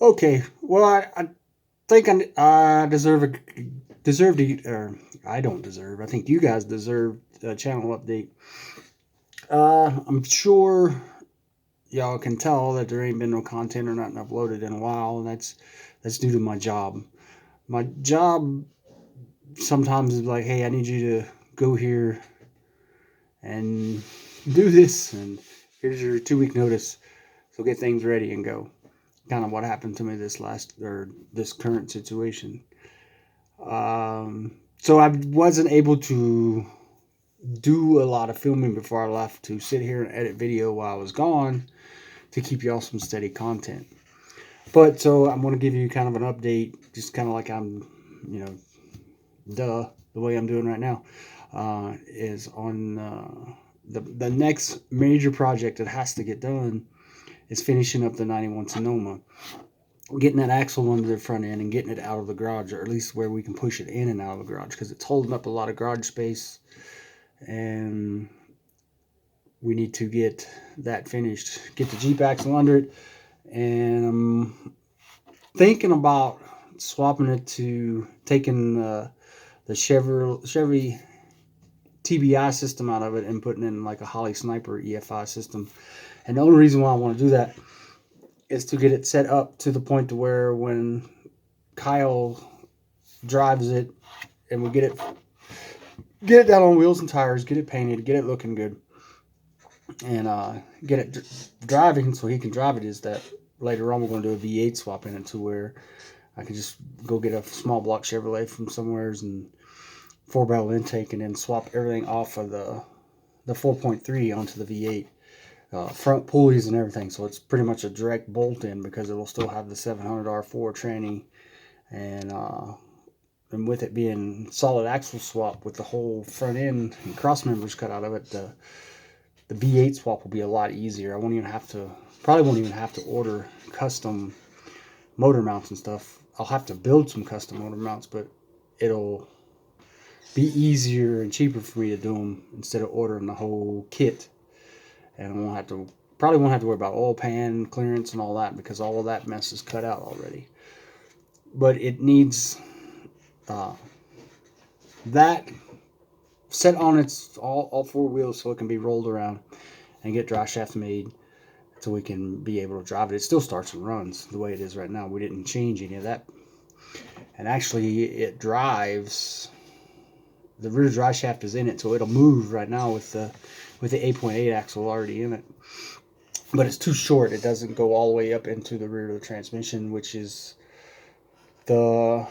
Okay, well, I think I deserve to, or I don't deserve. I think you guys deserve a channel update. I'm sure y'all can tell that there ain't been no content or nothing uploaded in a while, and that's due to my job. My job sometimes is like, hey, I need you to go here and do this, and here's your 2 week notice. So get things ready and go. Kind of what happened to me this current situation. So I wasn't able to do a lot of filming before I left to sit here and edit video while I was gone to keep y'all some steady content. But so I'm going to give you kind of an update, just kind of like I'm, you know, the way I'm doing right now, is on the next major project that has to get done is finishing up the 91 Sonoma, getting that axle under the front end and getting it out of the garage, or at least where we can push it in and out of the garage, because it's holding up a lot of garage space, and we need to get that finished, get the Jeep axle under it. And I'm thinking about swapping it to taking the Chevy TBI system out of it and putting in like a Holley Sniper EFI system. And the only reason why I want to do that is to get it set up to the point to where when Kyle drives it and we get it down on wheels and tires, get it painted, get it looking good, and get it driving so he can drive it, is that later on we're going to do a V8 swap in it to where I can just go get a small block Chevrolet from somewheres and 4-barrel intake, and then swap everything off of the 4.3 onto the V8. Front pulleys and everything, so it's pretty much a direct bolt in, because it will still have the 700 R4 tranny, and with it being solid axle swap with the whole front end and cross members cut out of it, the V8 swap will be a lot easier. I won't even have to, probably won't even have to order custom motor mounts and stuff. I'll have to build some custom motor mounts, but it'll be easier and cheaper for me to do them instead of ordering the whole kit. And I probably won't have to worry about oil pan clearance and all that, because all of that mess is cut out already. But it needs that set on its all four wheels so it can be rolled around and get dry shaft made so we can be able to drive it. It still starts and runs the way it is right now. We didn't change any of that. And actually it drives, the rear dry shaft is in it, so it'll move right now with the 8.8 axle already in it. But it's too short. It doesn't go all the way up into the rear of the transmission, which is the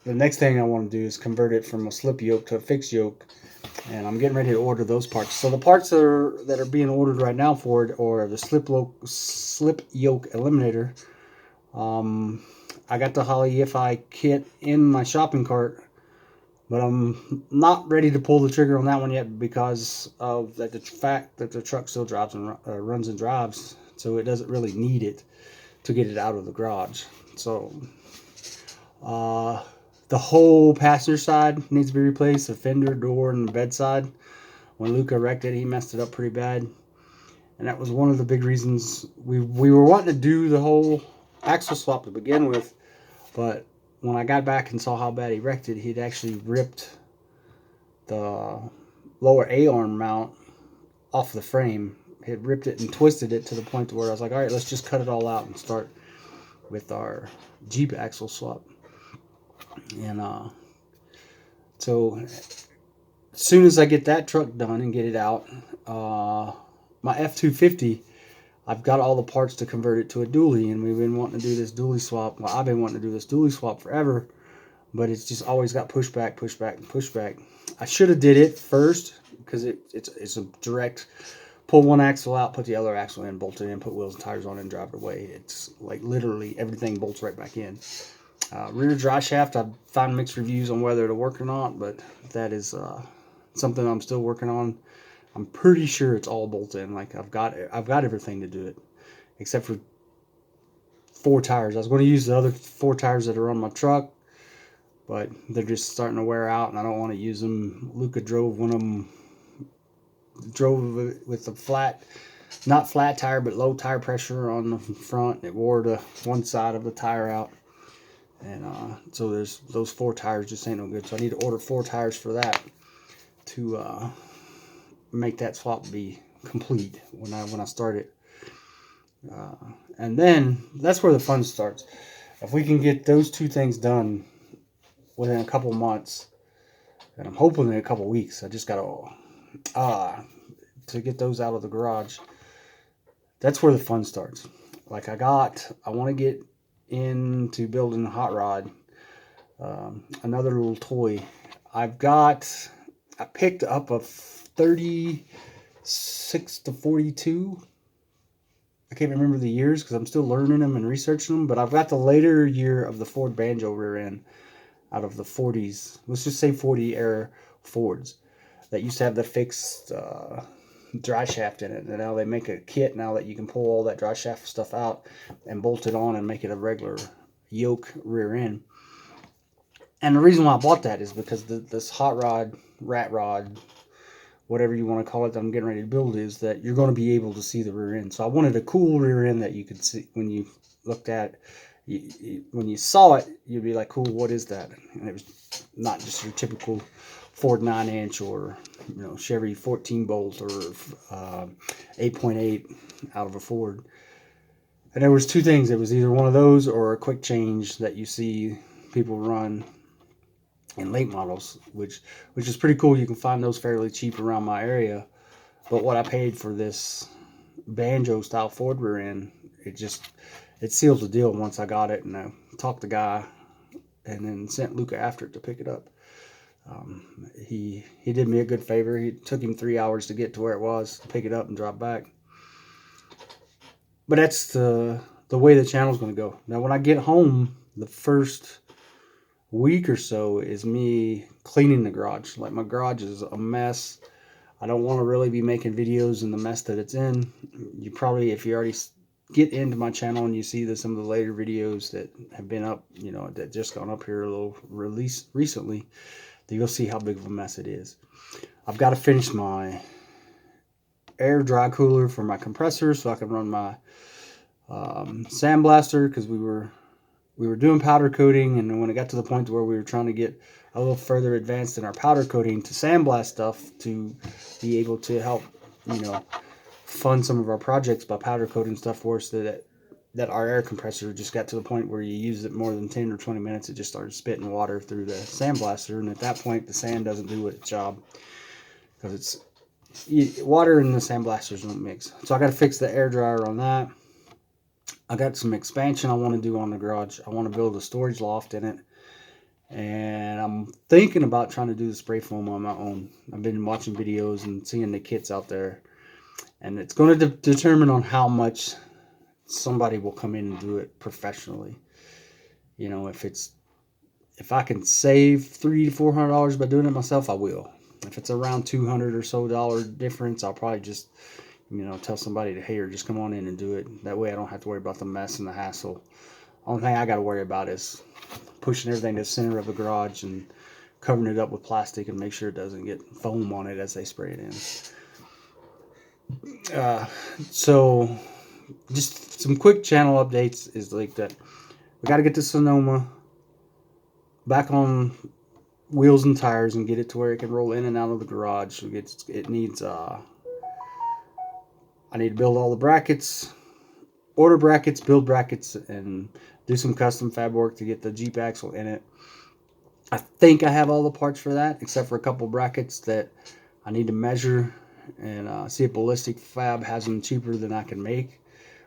next thing I want to do is convert it from a slip yoke to a fixed yoke, and I'm getting ready to order those parts. So the parts that are being ordered right now for it are the slip yoke eliminator. I got the Holley EFI kit in my shopping cart, but I'm not ready to pull the trigger on that one yet because of the fact that the truck still drives and runs and drives, so it doesn't really need it to get it out of the garage. So the whole passenger side needs to be replaced, the fender, door, and the bedside. When Luca wrecked it, he messed it up pretty bad, and that was one of the big reasons we were wanting to do the whole axle swap to begin with. But when I got back and saw how bad he wrecked it, he'd actually ripped the lower A-arm mount off the frame. He ripped it and twisted it to the point where I was like, all right, let's just cut it all out and start with our Jeep axle swap. And so as soon as I get that truck done and get it out, my F-250, I've got all the parts to convert it to a dually, and we've been wanting to do this dually swap. Well, I've been wanting to do this dually swap forever, but it's just always got pushback, pushback, and pushback. I should have did it first, because it's a direct pull one axle out, put the other axle in, bolt it in, put wheels and tires on, and drive it away. It's like literally everything bolts right back in. Rear dry shaft, I've found mixed reviews on whether it'll work or not, but that is something I'm still working on. I'm pretty sure it's all bolted in. Like I've got everything to do it, except for 4 tires. I was going to use the other 4 tires that are on my truck, but they're just starting to wear out, and I don't want to use them. Luca drove one of them, drove with a flat not flat tire, but low tire pressure on the front. It wore the one side of the tire out. And so there's those 4 tires just ain't no good. So I need to order 4 tires for that to make that swap be complete when I start it. And then that's where the fun starts. If we can get those 2 things done within a couple months, and I'm hoping in a couple weeks, I just gotta to get those out of the garage. That's where the fun starts. Like I want to get into building a hot rod. Another little toy. I picked up a 36 to 42. I can't remember the years because I'm still learning them and researching them, but I've got the later year of the Ford Banjo rear end out of the 40s. Let's just say 40 era Fords that used to have the fixed dry shaft in it. And now they make a kit now that you can pull all that dry shaft stuff out and bolt it on and make it a regular yoke rear end. And the reason why I bought that is because this hot rod, rat rod, whatever you want to call it that I'm getting ready to build, is that you're going to be able to see the rear end. So I wanted a cool rear end that you could see when you looked at when you saw it, you'd be like, cool, what is that? And it was not just your typical Ford 9-inch or Chevy 14 bolt or 8.8 out of a Ford. And there was 2 things. It was either one of those or a quick change that you see people run in late models, which is pretty cool. You can find those fairly cheap around my area. But what I paid for this Banjo style Ford rear end, it seals the deal once I got it. And I talked to the guy and then sent Luca after it to pick it up. He did me a good favor. It took him 3 hours to get to where it was, to pick it up and drop back. But that's the way the channel's going to go. Now, when I get home, the first week or so is me cleaning the garage. Like, my garage is a mess. I don't want to really be making videos in the mess that it's in. You probably, if you already get into my channel and you see some of the later videos that have been up, that just gone up here a little release recently, then you'll see how big of a mess it is. I've got to finish my air dry cooler for my compressor so I can run my sandblaster, because we were doing powder coating, and when it got to the point where we were trying to get a little further advanced in our powder coating to sandblast stuff to be able to help fund some of our projects by powder coating stuff for us, that our air compressor just got to the point where you use it more than 10 or 20 minutes, it just started spitting water through the sandblaster, and at that point the sand doesn't do its job because water and the sandblasters don't mix. So I got to fix the air dryer on that. I got some expansion I want to do on the garage. I want to build a storage loft in it, and I'm thinking about trying to do the spray foam on my own. I've been watching videos and seeing the kits out there, and it's going to determine on how much somebody will come in and do it professionally. If I can save $300 to $400 by doing it myself, I will. If it's around $200 or so difference, I'll probably just tell somebody to, hey, or just come on in and do it. That way I don't have to worry about the mess and the hassle. Only thing I got to worry about is pushing everything to the center of the garage and covering it up with plastic and make sure it doesn't get foam on it as they spray it in. So just some quick channel updates is like that. We got to get the Sonoma back on wheels and tires and get it to where it can roll in and out of the garage. It needs I need to build all the brackets, order brackets, build brackets, and do some custom fab work to get the Jeep axle in it. I think I have all the parts for that, except for a couple brackets that I need to measure and see if Ballistic Fab has them cheaper than I can make,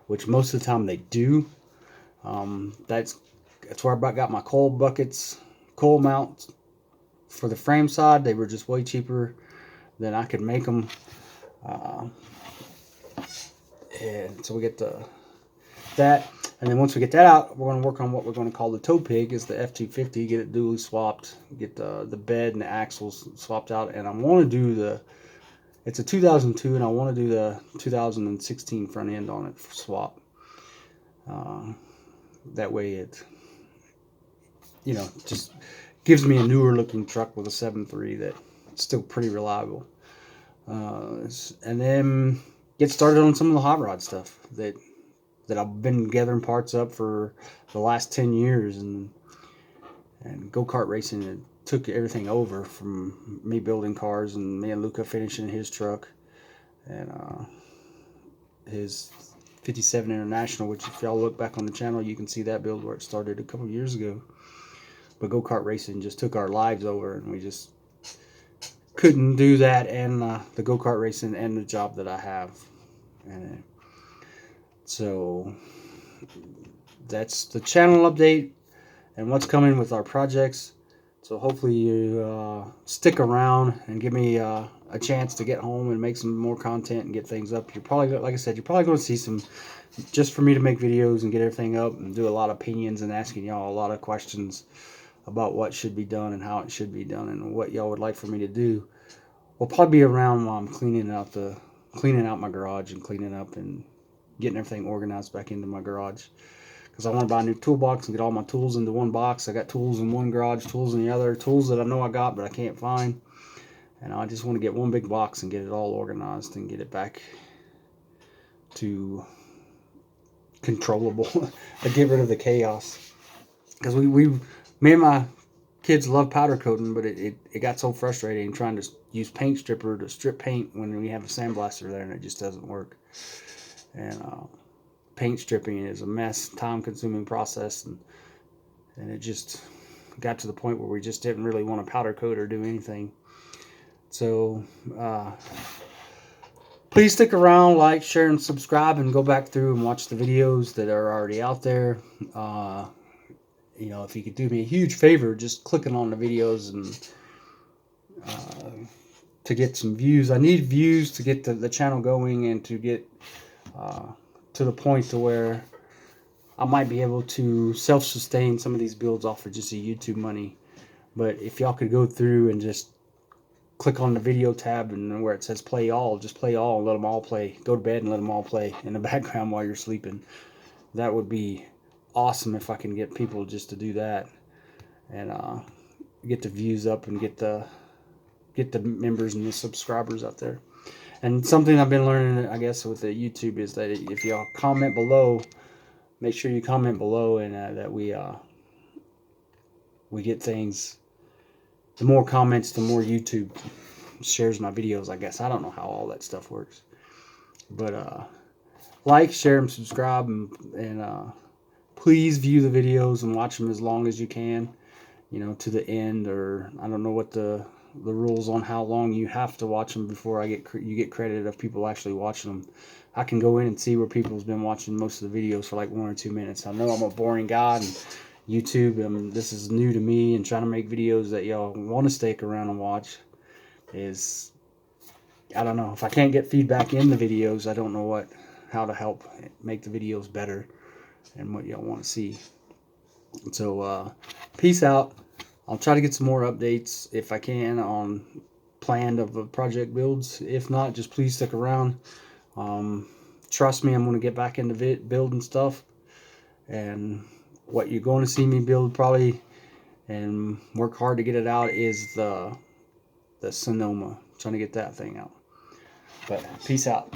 which most of the time they do. That's where I got my coal mounts for the frame side. They were just way cheaper than I could make them. And so we get that, and then once we get that out, we're going to work on what we're going to call the tow pig, is the F-250. Get it dually swapped, get the bed and the axles swapped out, and I want to do it's a 2002, and I want to do the 2016 front end on it for swap. That way it just gives me a newer looking truck with a 7.3 that's still pretty reliable. And then get started on some of the hot rod stuff that I've been gathering parts up for the last 10 years, and go-kart racing, it took everything over from me building cars and me and Luca finishing his truck and his 57 International, which if y'all look back on the channel, you can see that build where it started a couple of years ago. But go-kart racing just took our lives over, and we just couldn't do that and the go-kart racing and the job that I have. And so that's the channel update and what's coming with our projects. So hopefully you stick around and give me a chance to get home and make some more content and get things up. You're probably, like I said, you're probably going to see some, just for me to make videos and get everything up and do a lot of opinions and asking y'all a lot of questions about what should be done and how it should be done and what y'all would like for me to do. Will probably be around while I'm cleaning out my garage and cleaning up and getting everything organized back into my garage. Because I want to buy a new toolbox and get all my tools into one box. I got tools in one garage, tools in the other, tools that I know I got but I can't find. And I just want to get one big box and get it all organized and get it back to controllable. I get rid of the chaos. Because me and my kids love powder coating, but it got so frustrating trying to use paint stripper to strip paint when we have a sandblaster there, and it just doesn't work. And paint stripping is a mess, time-consuming process, and it just got to the point where we just didn't really want to powder coat or do anything. So please stick around, like, share, and subscribe, and go back through and watch the videos that are already out there. You know, if you could do me a huge favor, just clicking on the videos and to get some views. I need views to get the channel going and to get to the point to where I might be able to self-sustain some of these builds off of just a YouTube money. But if y'all could go through and just click on the video tab and where it says play all, just play all and let them all play. Go to bed and let them all play in the background while you're sleeping. That would be awesome if I can get people just to do that and get the views up and get the members and the subscribers out there. And something I've been learning, I guess, with the YouTube is that if y'all comment below, make sure you comment below, and that we get things. The more comments, the more YouTube shares my videos, I guess. I don't know how all that stuff works. But like, share, and subscribe, and please view the videos and watch them as long as you can, you know, to the end. Or I don't know what the rules on how long you have to watch them before you get credit of people actually watching them. I can go in and see where people's been watching most of the videos for like 1 or 2 minutes. I know I'm a boring guy, and YouTube, this is new to me, and trying to make videos that y'all want to stick around and watch is, I don't know. If I can't get feedback in the videos, I don't know how to help make the videos better and what y'all want to see. So peace out. I'll try to get some more updates if I can on planned of project builds. If not, just please stick around. Trust me, I'm going to get back into building stuff, and what you're going to see me build probably and work hard to get it out is the Sonoma. Trying to get that thing out. But peace out.